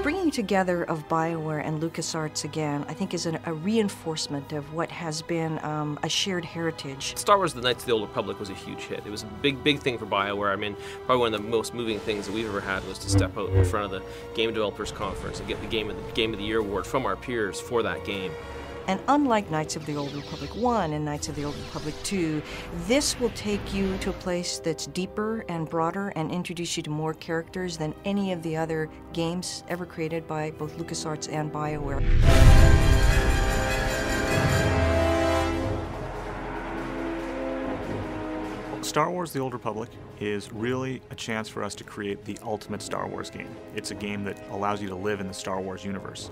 bringing together of BioWare and LucasArts again, I think is a reinforcement of what has been a shared heritage. Star Wars: The Knights of the Old Republic was a huge hit. It was a big thing for BioWare. I mean, probably one of the most moving things that we've ever had was to step out in front of the Game Developers Conference and get the Game of the Year award from our peers for that game. And unlike Knights of the Old Republic 1 and Knights of the Old Republic 2, this will take you to a place that's deeper and broader and introduce you to more characters than any of the other games ever created by both LucasArts and BioWare. Star Wars: The Old Republic is really a chance for us to create the ultimate Star Wars game. It's a game that allows you to live in the Star Wars universe.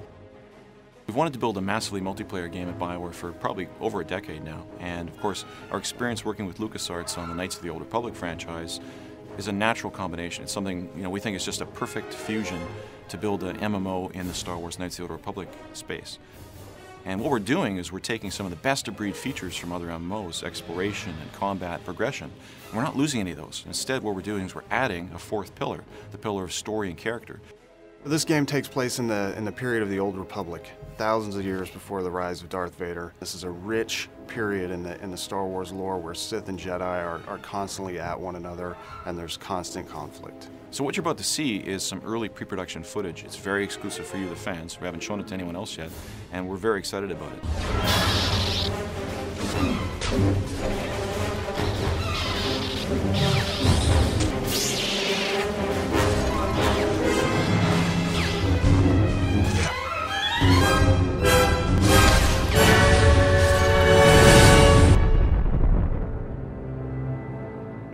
We've wanted to build a massively multiplayer game at BioWare for probably over a decade now, and of course our experience working with LucasArts on the Knights of the Old Republic franchise is a natural combination. It's something, we think is just a perfect fusion to build an MMO in the Star Wars Knights of the Old Republic space. And what we're doing is we're taking some of the best-of-breed features from other MMOs, exploration and combat progression, and we're not losing any of those. Instead, what we're doing is we're adding a fourth pillar, the pillar of story and character. This game takes place in the period of the Old Republic, thousands of years before the rise of Darth Vader. This is a rich period in the Star Wars lore where Sith and Jedi are constantly at one another and there's constant conflict. So what you're about to see is some early pre-production footage. It's very exclusive for you, the fans. We haven't shown it to anyone else yet, and we're very excited about it.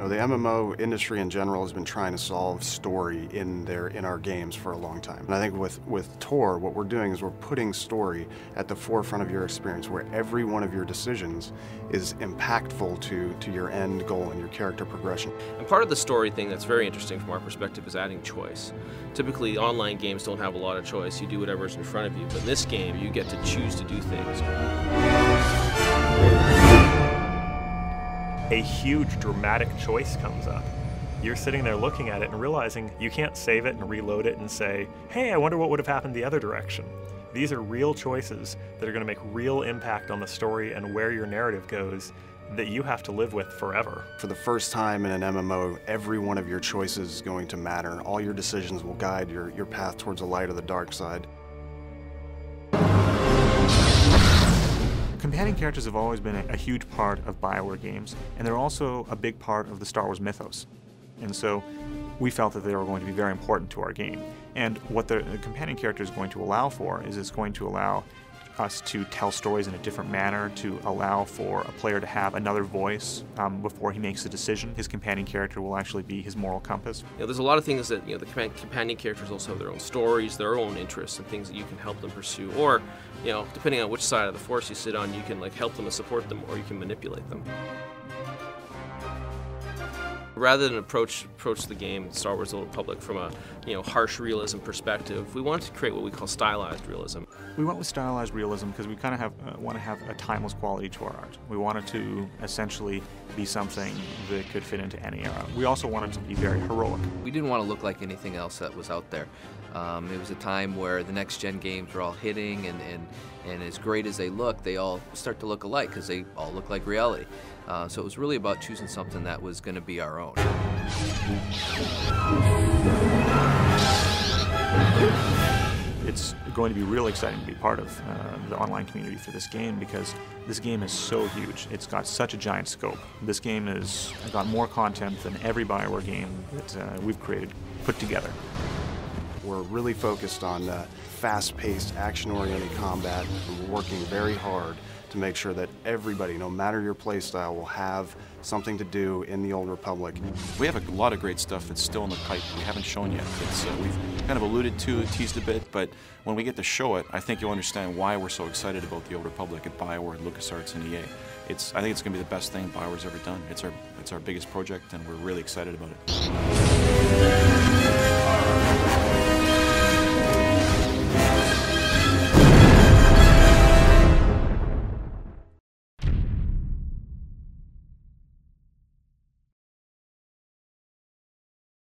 The MMO industry in general has been trying to solve story in our games for a long time. And I think with Tor, what we're doing is we're putting story at the forefront of your experience, where every one of your decisions is impactful to your end goal and your character progression. And part of the story thing that's very interesting from our perspective is adding choice. Typically, online games don't have a lot of choice. You do whatever's in front of you. But in this game, you get to choose to do things. A huge dramatic choice comes up. You're sitting there looking at it and realizing you can't save it and reload it and say, hey, I wonder what would have happened the other direction. These are real choices that are going to make real impact on the story and where your narrative goes that you have to live with forever. For the first time in an MMO, every one of your choices is going to matter. All your decisions will guide your path towards the light or the dark side. Companion characters have always been a huge part of BioWare games, and they're also a big part of the Star Wars mythos. And so we felt that they were going to be very important to our game. And what the companion character is going to allow for is it's going to allow us to tell stories in a different manner, to allow for a player to have another voice before he makes a decision. His companion character will actually be his moral compass. There's a lot of things that the companion characters also have their own stories, their own interests, and things that you can help them pursue. Or, depending on which side of the Force you sit on, you can help them and support them, or you can manipulate them. Rather than approach the game, Star Wars: The Old Republic, from a harsh realism perspective, we wanted to create what we call stylized realism. We went with stylized realism because we kind of want to have a timeless quality to our art. We wanted to essentially be something that could fit into any era. We also wanted to be very heroic. We didn't want to look like anything else that was out there. It was a time where the next-gen games were all hitting, and as great as they look, they all start to look alike because they all look like reality. So it was really about choosing something that was going to be our own. It's going to be really exciting to be part of the online community for this game because this game is so huge. It's got such a giant scope. This game has got more content than every BioWare game that we've created put together. We're really focused on fast-paced, action-oriented combat, and we're working very hard to make sure that everybody, no matter your playstyle, will have something to do in the Old Republic. We have a lot of great stuff that's still in the pipe we haven't shown yet. We've kind of alluded to, teased a bit, but when we get to show it, I think you'll understand why we're so excited about the Old Republic at BioWare, LucasArts, and EA. I think it's going to be the best thing BioWare's ever done. It's our biggest project, and we're really excited about it.